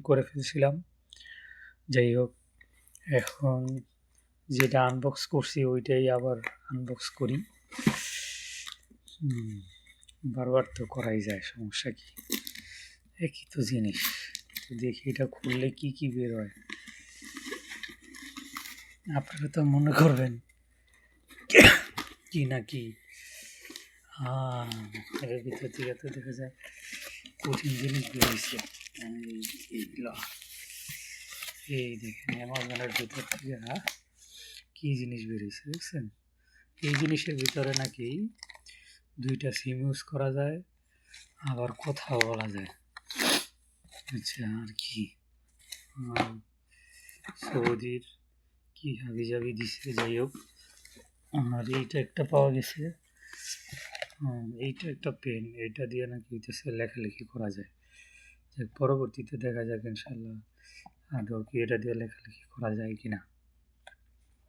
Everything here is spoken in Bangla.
করে ফেলছিলাম। যাই হোক, এখন যেটা আনবক্স করছি ওইটাই আবার আনবক্স করি। বারবার তো করাই যায়, সমস্যা কি? একই তো জিনিস। দেখি এটা খুললে কি কি বের হয়। আপনারা তো মনে করবেন কি না কি। এর ভিতর থেকে তো দেখা যায় কঠিন জিনিস বেরিয়েছে। এই দেখেন অ্যামাজনের ভিতর থেকে কি জিনিস বেরিয়েছে দেখছেন? এই জিনিসের ভিতরে নাকি 2টা সিম ইউজ করা যায়, আবার কথাও বলা যায়। আচ্ছা, আর কি সৌদির কি হাবিজাবি দিছে। যাই হোক, আর এইটা একটা পাওয়া গেছে। এইটা একটা পেন, এটা দিয়ে নাকি হইতেছে লেখালেখি করা যায়। পরবর্তীতে দেখা যাক ইনশাল্লাহ আদৌ কি এটা দিয়ে লেখালেখি করা যায় কিনা।